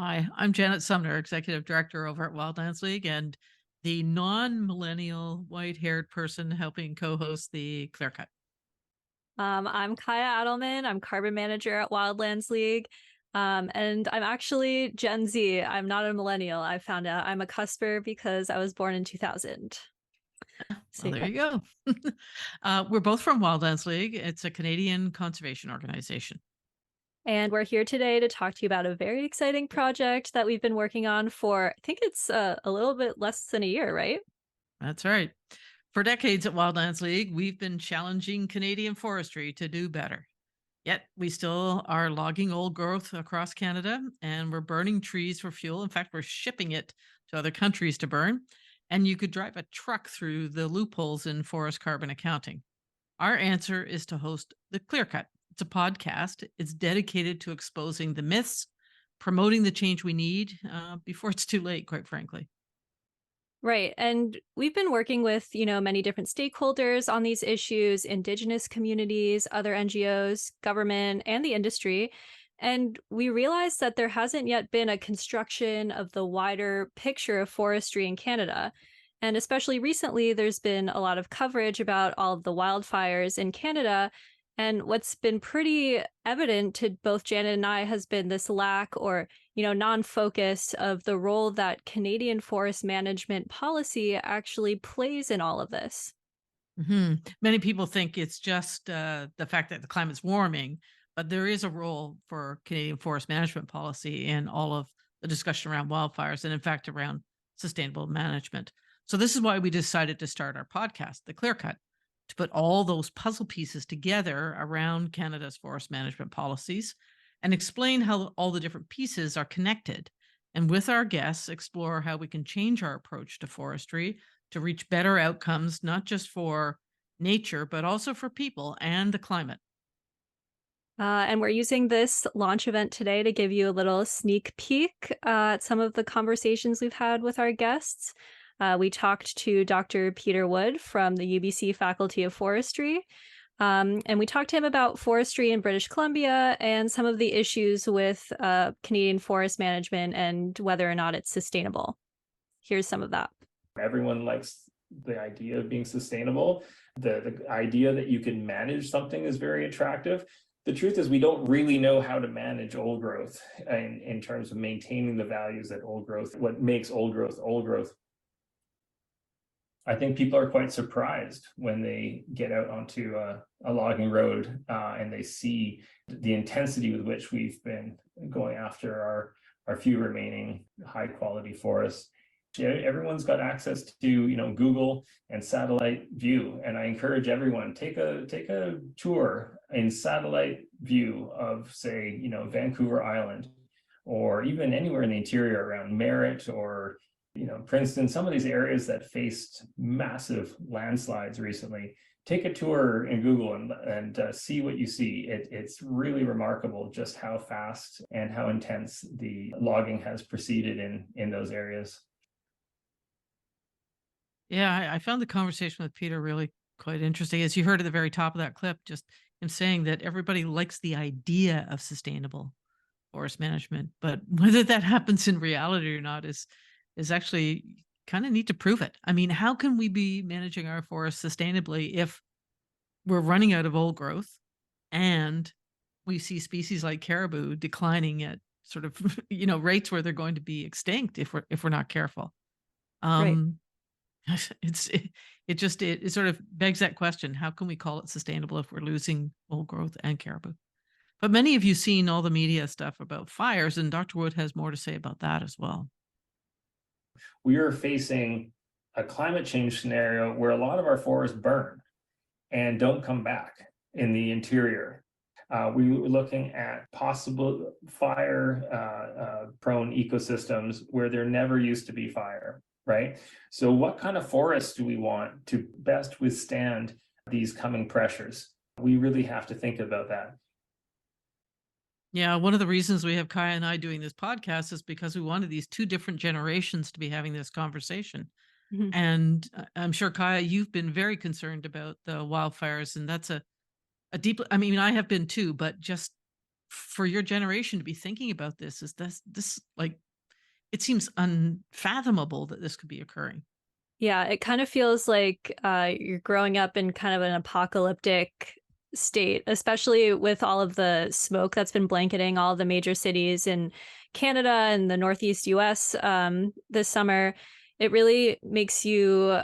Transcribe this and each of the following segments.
Hi, I'm Janet Sumner, Executive Director over at Wildlands League, and the non-millennial white-haired person helping co-host the Clearcut. I'm Kaya Adleman. I'm carbon manager at Wildlands League. And I'm actually Gen Z. I'm not a millennial. I found out I'm a cusper because I was born in 2000. Well, So there yeah. you go. We're both from Wildlands League. It's a Canadian conservation organization. And we're here today to talk to you about a very exciting project that we've been working on for, I think it's a little bit less than a year, right? That's right. For decades at Wildlands League, we've been challenging Canadian forestry to do better. Yet we still are logging old growth across Canada and we're burning trees for fuel. In fact, we're shipping it to other countries to burn. And you could drive a truck through the loopholes in forest carbon accounting. Our answer is to host The Clearcut. It's a podcast. It's dedicated to exposing the myths, promoting the change we need before it's too late, quite frankly. Right. And we've been working with, many different stakeholders on these issues, indigenous communities, other NGOs, government, and the industry. And we realized that there hasn't yet been a construction of the wider picture of forestry in Canada. And especially recently, there's been a lot of coverage about all of the wildfires in Canada. And what's been pretty evident to both Janet and I has been this lack or non-focus of the role that Canadian forest management policy actually plays in all of this. Many people think it's just the fact that the climate's warming, but there is a role for Canadian forest management policy in all of the discussion around wildfires and, in fact, around sustainable management. So, this is why we decided to start our podcast, The Clearcut, to put all those puzzle pieces together around Canada's forest management policies and explain how all the different pieces are connected. And with our guests, explore how we can change our approach to forestry to reach better outcomes, not just for nature, but also for people and the climate. And we're using this launch event today to give you a little sneak peek at some of the conversations we've had with our guests. We talked to Dr. Peter Wood from the UBC Faculty of Forestry, and we talked to him about forestry in British Columbia and some of the issues with Canadian forest management and whether or not it's sustainable. Here's some of that. Everyone likes the idea of being sustainable. The idea that you can manage something is very attractive. The truth is we don't really know how to manage old growth in terms of maintaining the values that old growth, what makes old growth. I think people are quite surprised when they get out onto a logging road and they see the intensity with which we've been going after our few remaining high quality forests. Everyone's got access to Google and satellite view, and I encourage everyone take a tour in satellite view of, say, Vancouver Island, or even anywhere in the interior around Merritt or Princeton, some of these areas that faced massive landslides recently. Take a tour in Google and see what you see. It's really remarkable just how fast and how intense the logging has proceeded in those areas. Yeah, I found the conversation with Peter really quite interesting. As you heard at the very top of that clip, just him saying that everybody likes the idea of sustainable forest management, but whether that happens in reality or not is actually kind of neat to prove it. I mean, how can we be managing our forests sustainably if we're running out of old growth and we see species like caribou declining at sort of rates where they're going to be extinct if we're not careful? Right. Um, it sort of begs that question: how can we call it sustainable if we're losing old growth and caribou? But many of you seen all the media stuff about fires, and Dr. Wood has more to say about that as well. We are facing a climate change scenario where a lot of our forests burn and don't come back in the interior. We were looking at possible fire prone ecosystems where there never used to be fire, right? So what kind of forests do we want to best withstand these coming pressures? We really have to think about that. Yeah, one of the reasons we have Kaya and I doing this podcast is because we wanted these two different generations to be having this conversation. Mhm. And I'm sure, Kaya, you've been very concerned about the wildfires, and that's a deep, I mean, I have been too, but just for your generation to be thinking about this is this like, it seems unfathomable that this could be occurring. Yeah, it kind of feels like you're growing up in kind of an apocalyptic state, especially with all of the smoke that's been blanketing all the major cities in Canada and the Northeast US this summer. It really makes you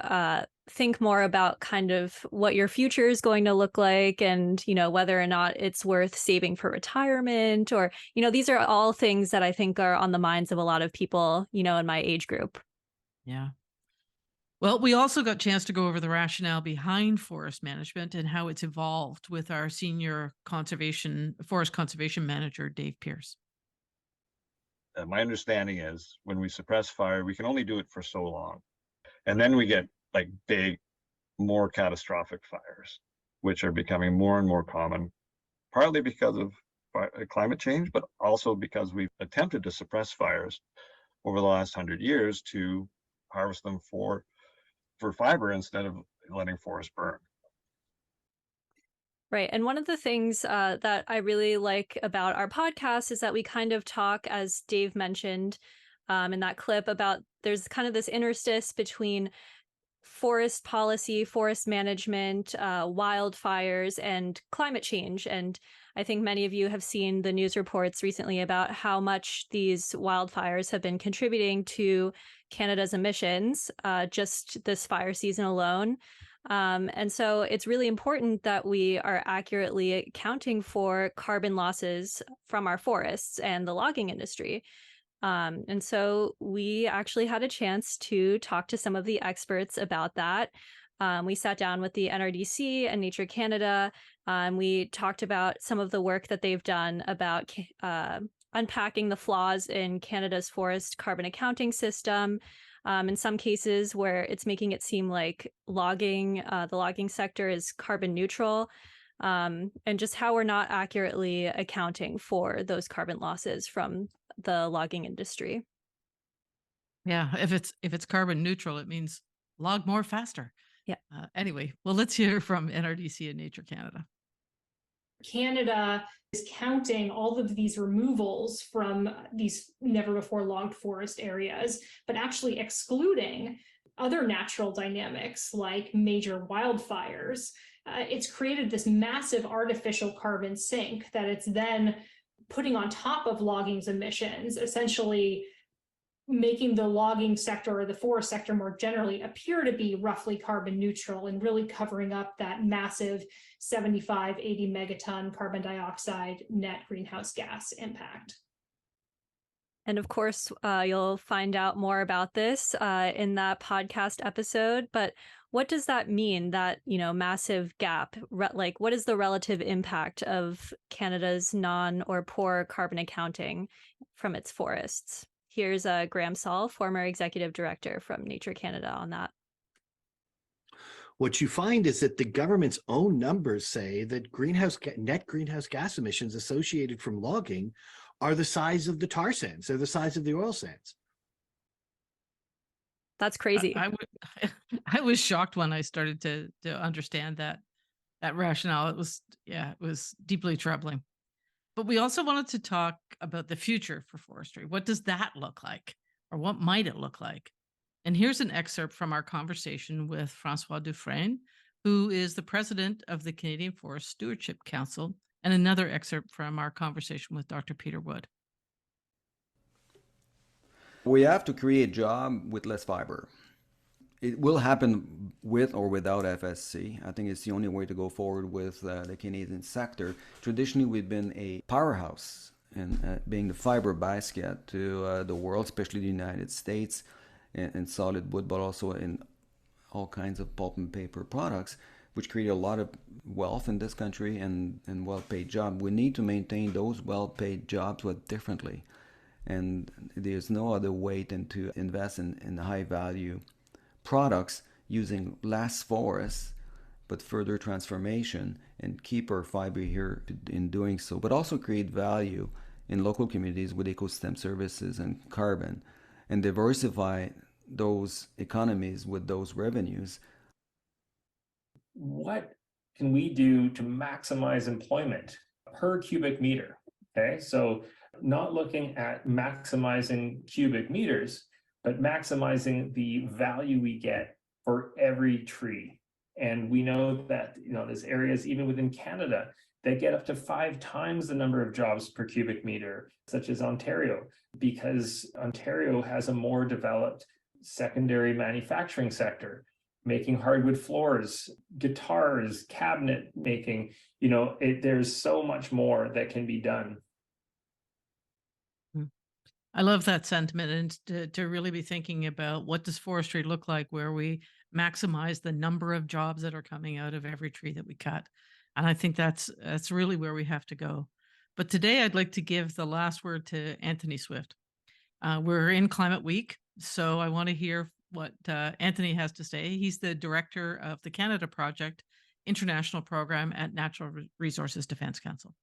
think more about kind of what your future is going to look like, and, you know, whether or not it's worth saving for retirement, or, you know, these are all things that I think are on the minds of a lot of people, you know, in my age group. Yeah. Well, we also got a chance to go over the rationale behind forest management and how it's evolved with our senior forest conservation manager, Dave Pierce. My understanding is when we suppress fire, we can only do it for so long. And then we get like big, more catastrophic fires, which are becoming more and more common, partly because of climate change, but also because we've attempted to suppress fires over the last 100 years to harvest them for fiber instead of letting forests burn. Right. And one of the things that I really like about our podcast is that we kind of talk, as Dave mentioned in that clip, about there's kind of this interstice between forest policy, forest management, wildfires, and climate change. And I think many of you have seen the news reports recently about how much these wildfires have been contributing to Canada's emissions just this fire season alone. And so it's really important that we are accurately accounting for carbon losses from our forests and the logging industry. And so we actually had a chance to talk to some of the experts about that. We sat down with the NRDC and Nature Canada. We talked about some of the work that they've done about unpacking the flaws in Canada's forest carbon accounting system. In some cases where it's making it seem like the logging sector is carbon neutral, and just how we're not accurately accounting for those carbon losses from the logging industry. Yeah, if it's carbon neutral, it means log more faster. Yeah. Anyway, well, let's hear from NRDC and Nature Canada. Canada is counting all of these removals from these never before logged forest areas, but actually excluding other natural dynamics like major wildfires. It's created this massive artificial carbon sink that it's then putting on top of logging's emissions, essentially making the logging sector or the forest sector more generally appear to be roughly carbon neutral and really covering up that massive 75, 80 megaton carbon dioxide net greenhouse gas impact. And of course, you'll find out more about this in that podcast episode. But what does that mean, that, you know, massive gap? Like, what is the relative impact of Canada's non or poor carbon accounting from its forests? Here's Graham Saul, former executive director from Nature Canada, on that. What you find is that the government's own numbers say that net greenhouse gas emissions associated from logging are the size of the tar sands. They're the size of the oil sands. That's crazy. I was shocked when I started to understand that rationale. It was deeply troubling. But we also wanted to talk about the future for forestry. What does that look like? Or what might it look like? And here's an excerpt from our conversation with Francois Dufresne, who is the president of the Canadian Forest Stewardship Council, and another excerpt from our conversation with Dr. Peter Wood. We have to create jobs with less fiber. It will happen with or without FSC. I think it's the only way to go forward with the Canadian sector. Traditionally, we've been a powerhouse in being the fiber basket to the world, especially the United States, in solid wood, but also in all kinds of pulp and paper products, which create a lot of wealth in this country and well-paid jobs. We need to maintain those well-paid jobs, but differently. And there's no other way than to invest in high-value products using less forests, but further transformation, and keep our fiber here in doing so, but also create value in local communities with ecosystem services and carbon, and diversify those economies with those revenues. What can we do to maximize employment per cubic meter Okay, so not looking at maximizing cubic meters, but maximizing the value we get for every tree. And we know that, there's areas even within Canada that get up to 5 times the number of jobs per cubic meter, such as Ontario, because Ontario has a more developed secondary manufacturing sector, making hardwood floors, guitars, cabinet making. There's so much more that can be done. I love that sentiment, and to really be thinking about what does forestry look like where we maximize the number of jobs that are coming out of every tree that we cut. And I think that's really where we have to go. But today I'd like to give the last word to Anthony Swift. We're in Climate Week, so I want to hear what Anthony has to say. He's the director of the Canada Project International Program at Natural Resources Defense Council.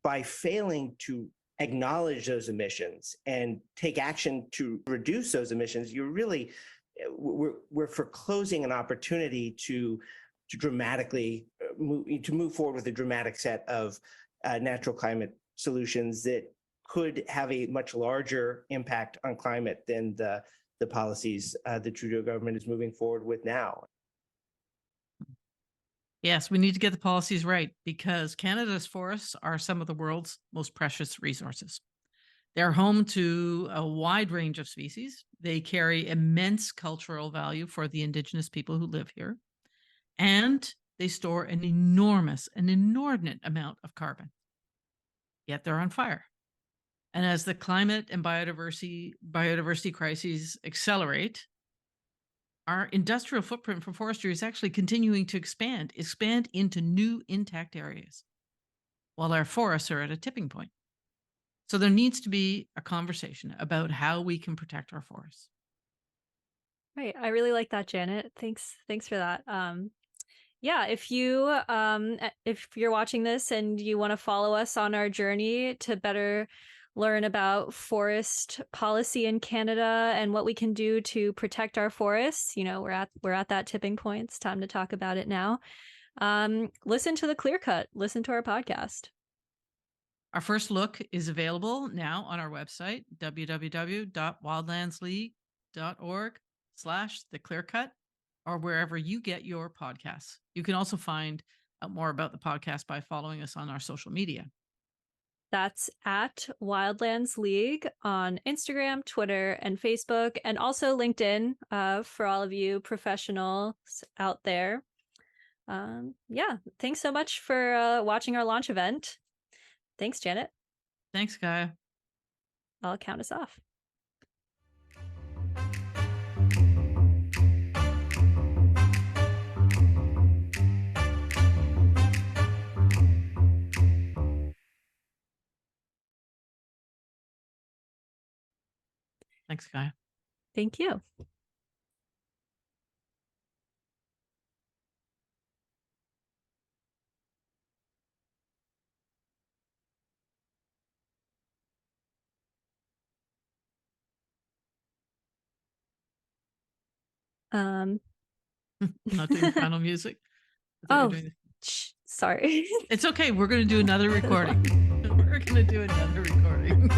By failing to acknowledge those emissions and take action to reduce those emissions, we're foreclosing an opportunity to dramatically move forward with a dramatic set of natural climate solutions that could have a much larger impact on climate than the policies the Trudeau government is moving forward with now. Yes, we need to get the policies right because Canada's forests are some of the world's most precious resources. They're home to a wide range of species. They carry immense cultural value for the Indigenous people who live here. And they store an inordinate amount of carbon. Yet they're on fire. And as the climate and biodiversity crises accelerate, our industrial footprint for forestry is actually continuing to expand into new intact areas, while our forests are at a tipping point. So there needs to be a conversation about how we can protect our forests. Right. I really like that, Janet. Thanks for that. Yeah, if you're watching this and you want to follow us on our journey to better learn about forest policy in Canada and what we can do to protect our forests, we're at that tipping point. It's time to talk about it now. Listen to the Clear Cut. Listen to our podcast. Our first look is available now on our website, www.wildlandsleague.org/theclearcut, or wherever you get your podcasts. You can also find out more about the podcast by following us on our social media. That's at Wildlands League on Instagram, Twitter, and Facebook, and also LinkedIn for all of you professionals out there. Yeah, thanks so much for watching our launch event. Thanks, Janet. Thanks, Gaia. I'll count us off. Thanks, Gaia. Thank you. Not doing final music. Sorry. It's okay. We're going to do another recording. We're going to do another recording.